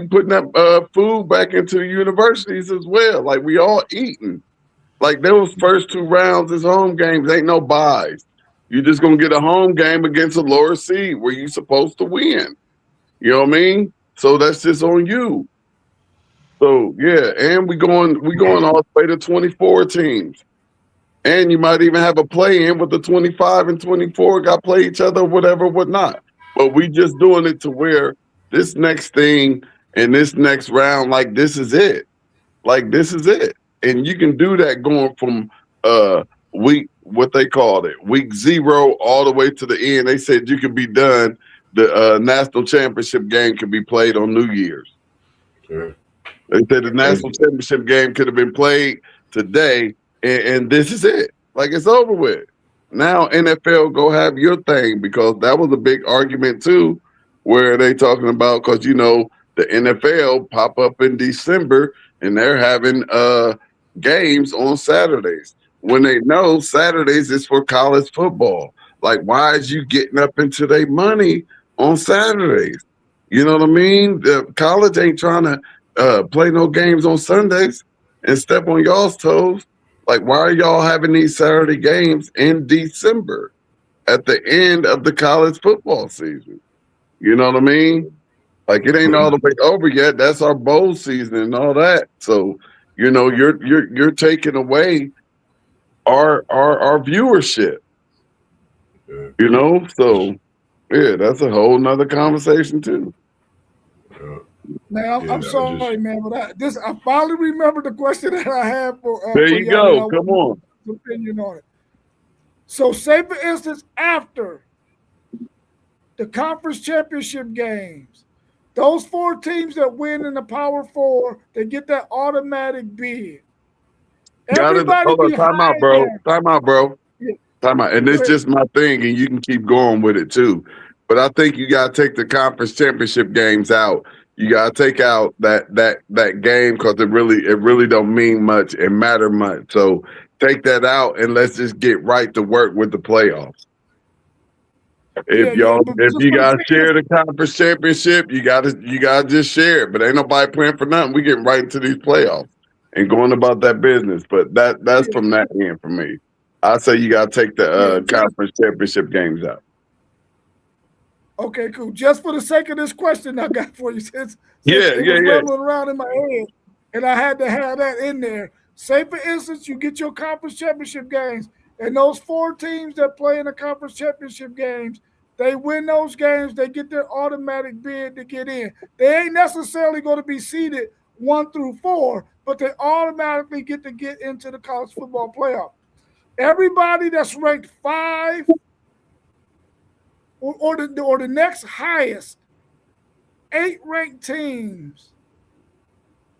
putting that food back into the universities as well. Like we all eating. Like those first two rounds is home games. Ain't no buys. You're just gonna get a home game against a lower seed where you're supposed to win. You know what I mean? So that's just on you. So yeah, and we going all the way to 24 teams. And you might even have a play in with the 25 and 24 got play each other, whatever, whatnot. But we just doing it to where this next thing and this next round, like this is it. Like this is it. And you can do that going from week what they called it, week zero all the way to the end. They said you could be done. The national championship game could be played on New Year's. Yeah. They said the And national championship game could have been played today, and this is it. Like it's over with. Now NFL go have your thing because that was a big argument too, where they talking about because the NFL pop up in December and they're having games on Saturdays when they know Saturdays is for college football. Like why is you getting up into their money on Saturdays? You know what I mean? The college ain't trying to play no games on Sundays and step on y'all's toes. Like, why are y'all having these Saturday games in December at the end of the college football season? You know what I mean? Like, it ain't all the way over yet. That's our bowl season and all that. So, you're taking away our viewership. yeah, So yeah, that's a whole nother conversation too. yeah, Man, I'm yeah. I sorry, just man, but I finally remember the question that I had There for you y'all that go. I Come want on. your opinion on it. So, say for instance, after the conference championship games, those four teams that win in the Power Four, they get that automatic bid. Got it. Everybody Hold on. Time out, behind bro. them. Time out, bro. Yeah, Time out. And go it's ahead. just my thing, and you can keep going with it too. But I think you gotta take the conference championship games out. You gotta take out that game because it really don't mean much and matter much. So take that out and let's just get right to work with the playoffs. Yeah, yeah. But If just you for the guys sake of share this, the conference championship, you gotta just share it. But ain't nobody playing for nothing. We getting right into these playoffs and going about that business. But that's yeah, from that end for me. I say you gotta take the yeah, just conference championship games out. okay, cool. Just for the sake of this question I got for you, since Yeah, it yeah, was yeah. rumbling around in my head, and I had to have that in there. Say for instance, you get your conference championship games, and those four teams that play in the conference championship games, they win those games, they get their automatic bid to get in. They ain't necessarily going to be seeded 1 through 4, but they automatically get into the college football playoff. Everybody that's ranked 5 or the next highest 8 ranked teams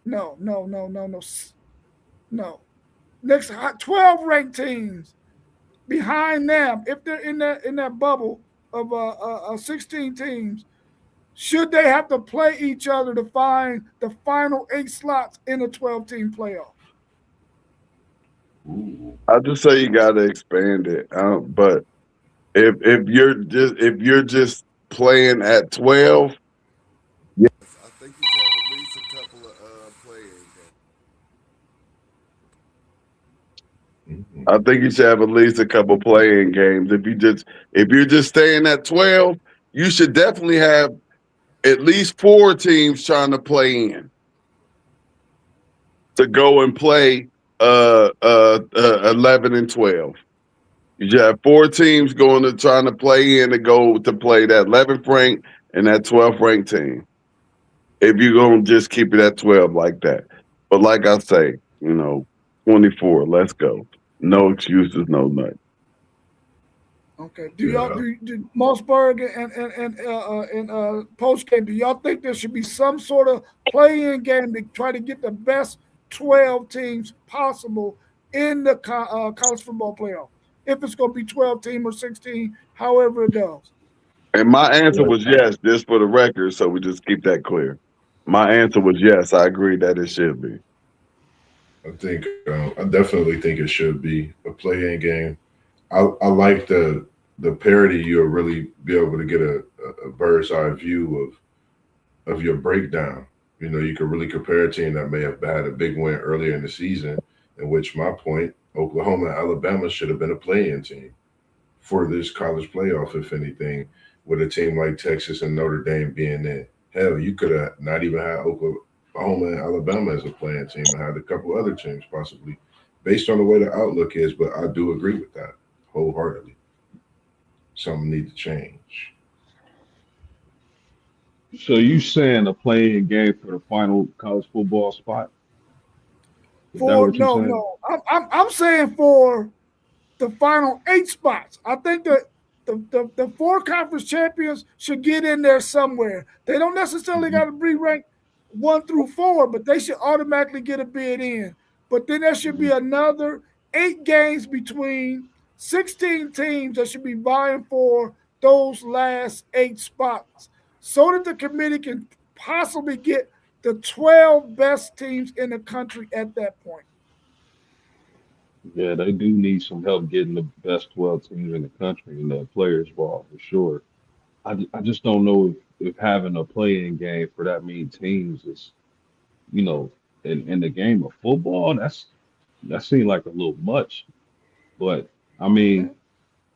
no. Next 12 ranked teams behind them, if they're in that bubble of 16 teams, should they have to play each other to find the final 8 slots in a 12-team playoff? Ooh. I just say you got to expand it. But if you're just playing at 12, yes, I think you should have at least a couple of playing games. Mhm. I think you should have at least a couple playing games. If you're just staying at 12, you should definitely have at least 4 teams trying to play in to go and play 11 and 12. You should have 4 teams going to trying to play in to go to play that 11th rank and that 12th ranked team. If you're gonna just keep it at 12 like that. But like I say, 24, let's go. No excuses, no nothing. Okay. Do y'all Yeah, do Mossberg and post game? Do y'all think there should be some sort of play-in game to try to get the best 12 teams possible in the college football playoff? If it's going to be 12 team or 16, however it goes. And my answer But was yes, just for the record, so we just keep that clear. My answer was yes. I agree that it should be. I definitely think it should be a play-in game. I like the parity. You'll really be able to get a bird's eye view of your breakdown. You can really compare a team that may have had a big win earlier in the season, in which my point, Oklahoma and Alabama should have been a play-in team for this college playoff, if anything, with a team like Texas and Notre Dame being in. Hell, you could have not even had Oklahoma and Alabama as a playing team and had a couple other teams possibly, based on the way the outlook is. But I do agree with that wholeheartedly. Something need to change. so you saying a playing game for the final college football spot? Is that For what you're no, saying? no, I'm saying for the final 8 spots. I think that the 4 conference champions should get in there somewhere. They don't necessarily Mhm. got to be ranked 1 through 4, but they should automatically get a bid in. But then there should be Mhm. another 8 games between 16 teams that should be vying for those last 8 spots so that the committee can possibly get the 12 best teams in the country at that point. Yeah, they do need some help getting the best 12 teams in the country and the players ball for sure. I just don't know if having a play-in game for that many teams is, you know, in the game of football, that seems like a little much. But I mean,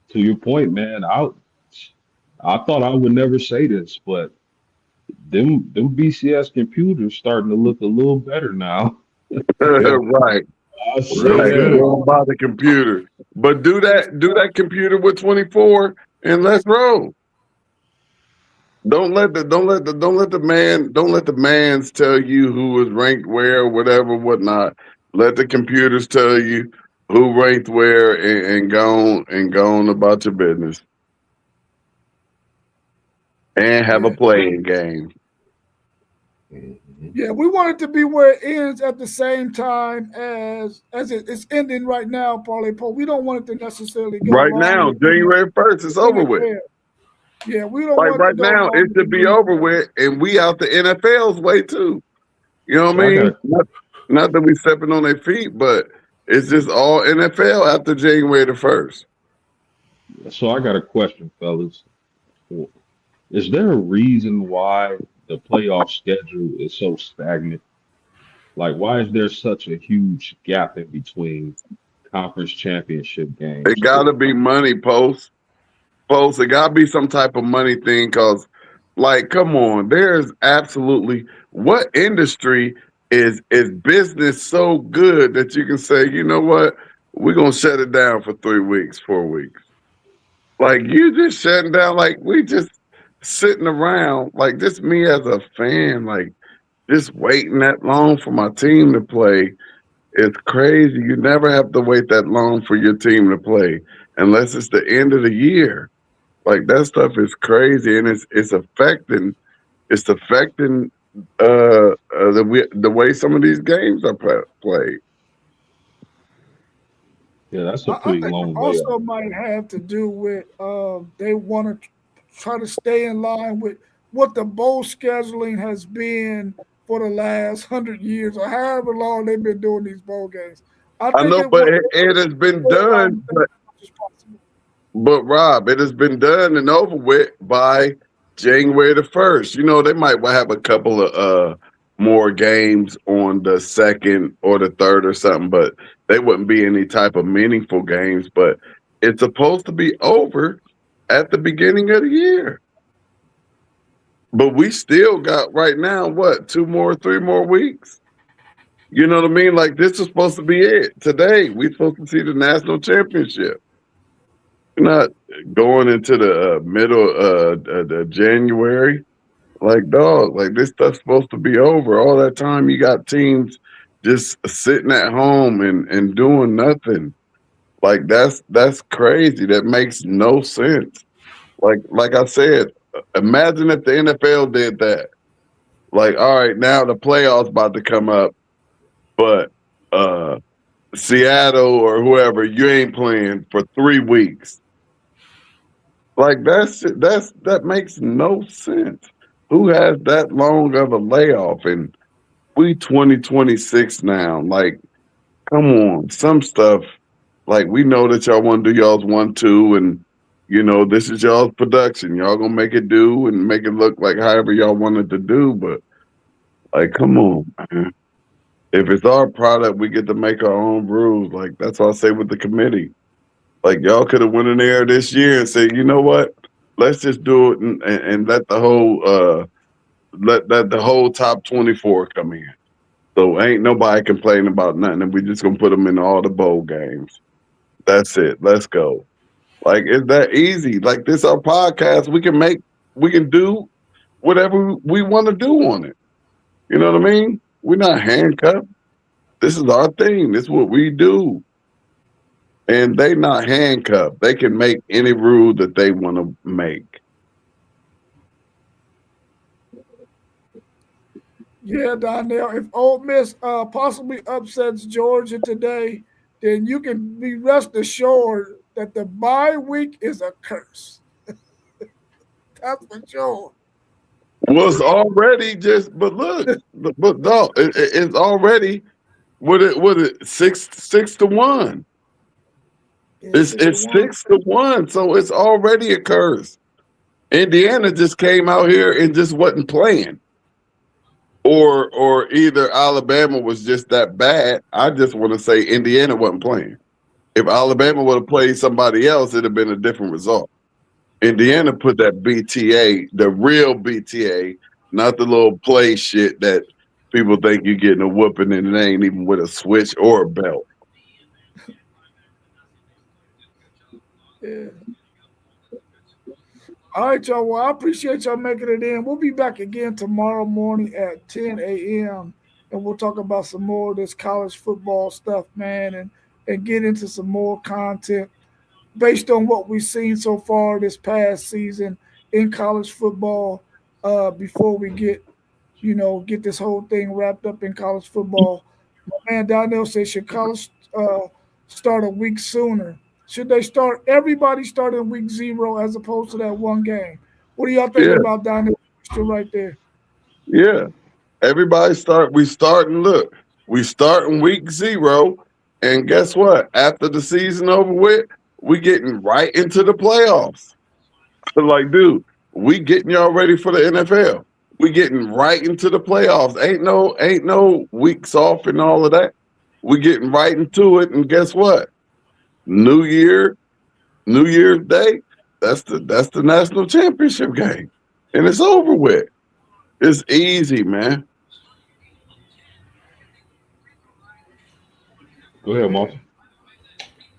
to your point, man, I thought I would never say this, but them BCS computers starting to look a little better now. Yeah, Right, I'll say real right. that. good. Go buy the computer. But do that computer with 24 and let's roll. Don't let the mans tell you who is ranked where, whatever, whatnot. Let the computers tell you who ranked where and go on about your business. And have a Yeah. playing game. Mhm. Yeah, we want it to be where it ends at the same time as it's ending right now, Parlay Pope. We don't want it to necessarily go Right now, longer than January 1st, it's the over with. NFL. Yeah, we don't Like want it to right go now, it longer should than be the over NFL. with, and we out the NFL's way too. You know what So I I got mean? Not that we stepping on their feet, but it's just all NFL after January the 1st. a question, fellas. Is there a reason why the playoff schedule is so stagnant? Like, why is there such a huge gap in between conference championship It games gotta to be money, post. It gotta be some type of money thing, cause like, come on, there's absolutely what industry is business so good that you can say, you know what, we're gonna shut it down for 3 weeks, 4 weeks. Like you just shutting down, like we just sitting around, like just me as a fan, like just waiting that long for my team to play. It's crazy. You never have to wait that long for your team to play unless it's the end of the year. Like that stuff is crazy, and it's affecting the way some of these games are played. Yeah, that's a I pretty think it long layoff. also might have to do with they want to try to stay in line with what the bowl scheduling has been for the last 100 years or however long they've been doing these bowl games. I I think know, it but would it has been stay in line done. with that as much as possible. But Rob, it has been done and over with by January the 1st. You know, they might have a couple of more games on the second or the third or something, but they wouldn't be any type of meaningful games. But it's supposed to be over at the beginning of the year. But we still got right now, what, 3 more weeks? You know what I mean? Like this is supposed to be it. Today, we're supposed to see the national championship. We're not going into the middle the January. Like dog, like this stuff's supposed to be over. All that time you got teams just sitting at home and doing nothing. Like that's crazy. That makes no sense. Like I said, imagine if the NFL did that. Like, all right, now the playoffs about to come up, but Seattle or whoever, you ain't playing for 3 weeks. Like that makes no sense. Who has that long of a layoff? And we 2026 now. Like, come on, some stuff. Like we know that y'all want to do y'all's 1-2, and you know this is y'all's production. Y'all gonna make it do and make it look like however y'all wanted to do. But like, come on, man. If it's our product, we get to make our own rules. Like that's what I say with the committee. Like y'all could have went in there this year and said, you know what? Let's just do it and let the whole let the whole top 24 come in. So ain't nobody complaining about nothing, and we just gonna put them in all the bowl games. That's it. Let's go. Like it's that easy. Like this our podcast. We can do whatever we want to do on it. You know what I mean? We're not handcuffed. This is our thing. This is what we do. And they not handcuffed. They can make any rule that they want to make. Yeah, Donnell. If Ole Miss possibly upsets Georgia today, then you can be rest assured that the bye week is a curse. That's for sure. Was already just, but look, but no, it's already what it 6-1. Yeah, It's 6-1. 6-1, so it's already a curse. Indiana just came out here and just wasn't playing, or either Alabama was just that bad. I just want to say Indiana wasn't playing. If Alabama would have played somebody else, it'd have been a different result. Indiana put that BTA, the real BTA, not the little play shit that people think you're getting a whooping and it ain't even with a switch or a belt. Yeah. All right, y'all. Well, I appreciate y'all making it in. We'll be back again tomorrow morning at 10 a.m. and we'll talk about some more of this college football stuff, man, and get into some more content based on what we've seen so far this past season in college football. Before we get this whole thing wrapped up in college football, my man Donnell says should college start a week sooner? Should they start everybody start in week 0 as opposed to that one game? What do y'all think Yeah, about Donnell right there? yeah. Everybody start. We start and look. We start in week 0, and guess what? After the season over with, we getting right into the playoffs. Like, dude, we getting y'all ready for the NFL. We getting right into the playoffs. Ain't no weeks off and all of that. We getting right into it, and guess what? New Year, New Year's Day. That's the national championship game, and it's over with. It's easy, man. Go ahead, Yeah. Martin.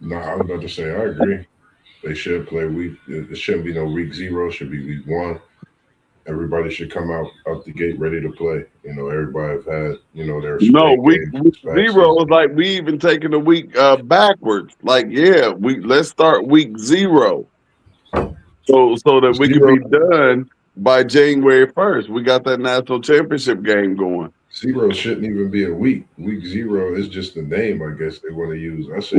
No, I was about to say I agree. They should play week. It shouldn't be no week 0. Should be week 1. Everybody should come out the gate ready to play. You know, everybody have had their No, spring week, games week this past 0 season. is like we even taking a week backwards. Like, yeah, let's start week 0 so that we can Zero. be done by January 1st. We got that national championship game going. 0 shouldn't even be a week. Week 0 is just the name, I guess they want to use. I say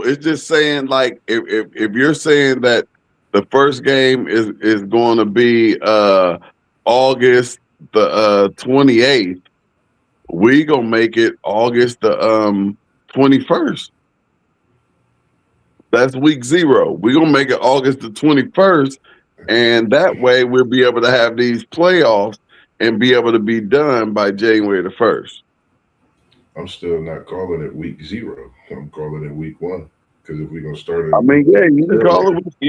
It's just saying like if you're saying that the first game is going to be August the 28th, we gonna make it August the 21st. That's week 0. We're gonna make it August the 21st, and that way we'll be able to have these playoffs and be able to be done by January the 1st. I'm still not calling it week 0. I'm calling it week 1 because if we're gonna start it, I mean, yeah, you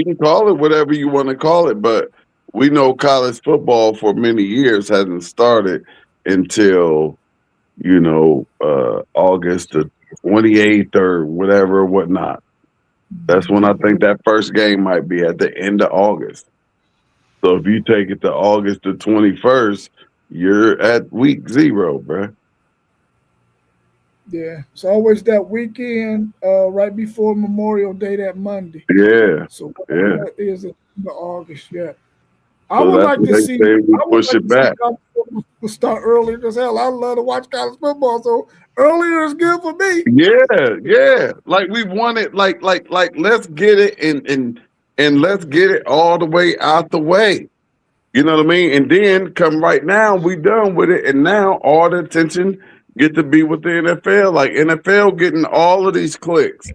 can call it whatever you want to call it, but we know college football for many years hasn't started until August the 28th or whatever, whatnot. That's when I think that first game might be, at the end of August. So if you take it to August the 21st, you're at week 0, bro. Yeah, it's always that weekend right before Memorial Day, that Monday. Yeah, So yeah. that is in August. Yeah, I So would that's like what to they see. say, we I would push like it to see back. college football start earlier because hell, I love to watch college football. So earlier is good for me. Yeah. Like we want it, like let's get it and let's get it all the way out the way. You know what I mean? And then come right now, we done with it, and now all the attention get to be with the NFL. Like NFL getting all of these clicks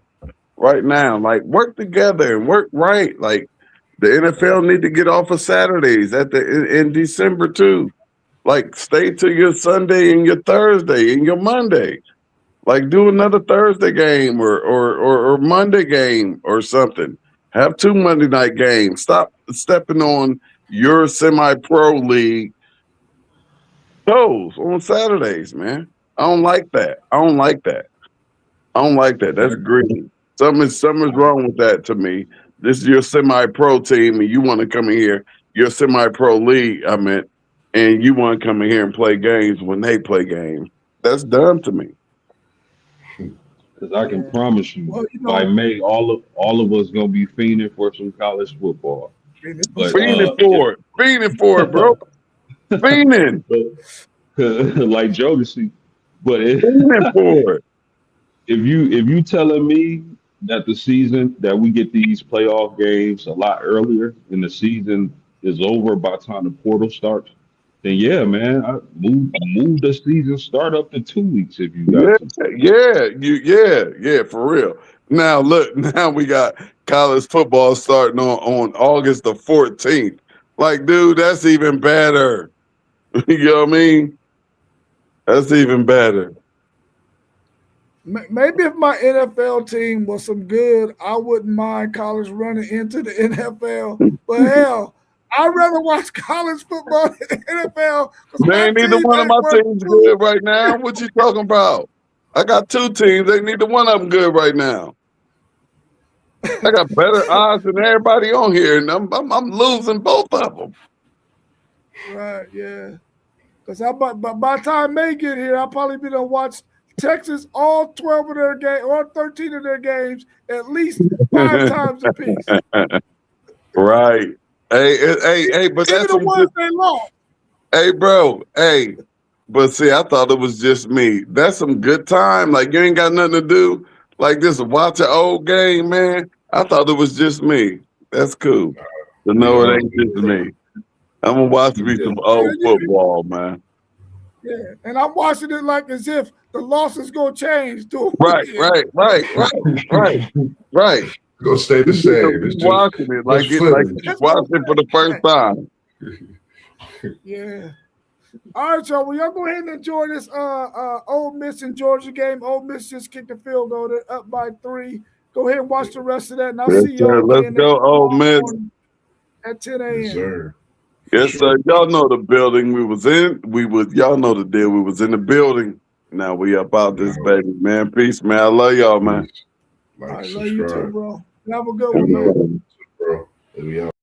right now. Like work together and work right. Like the NFL need to get off of Saturdays in December too. Like stay to your Sunday and your Thursday and your Monday. Like do another Thursday game or Monday game or something. Have 2 Monday night games. Stop stepping on your semi-pro league toes on Saturdays, man. I don't like that. That's greedy. Something's wrong with that to me. This is your semi-pro team, and you want to come in here, your semi-pro league, I meant, and you want to come in here and play games when they play games. That's dumb to me. Because I can promise you, Well, by May, all of us gonna be fiending for some college football. But Fiending for it, bro. Fiending. like Jodeci. But Fiending for it. if you telling me that the season that we get these playoff games a lot earlier and the season is over by the time the portal starts, then yeah, man, I move the season start up to 2 weeks if you got to. Yeah, for real. Now look, now we got college football starting on August the 14th. Like, dude, that's even better. You know what I mean? That's even better. Maybe if my NFL team was some good, I wouldn't mind college running into the NFL. But hell, I'd rather watch college football than the NFL. They ain't neither one of my teams good right now. What you talking about? I got 2 teams. Ain't neither one of them good right now. I got better odds than everybody on here, and I'm losing both of them. Right, yeah. Because by the time they get here, I'll probably be done watch Texas all 12 of their games or 13 of their games at least 5 times apiece. Right. Hey, but even that's the ones they lost. Hey, bro. Hey, but see, I thought it was just me. That's some good time. Like you ain't got nothing to do. Like this, watch an old game, man. I thought it was just me. That's cool. To know it ain't just me. I'm gonna watch me some old football, man. Yeah, and I'm watching it like as if the loss is gonna change to Right. Gonna stay the same. It's watching it like you watching it for the first time. Yeah. All right, y'all. Well, y'all go ahead and enjoy this Ole Miss and Georgia game. Ole Miss just kicked the field goal. They're up by 3. Go ahead and watch the rest of that, and I'll see y'all again. Let's go, Ole Miss. At 10 a.m. Yes, sir. Yes, sir. Y'all know the building we was in. Y'all know the deal. We was in the building. Now we up out this baby, man. Peace, man. I love y'all, man. Like, I love you too, bro. Have a good one, man. Bro. We out.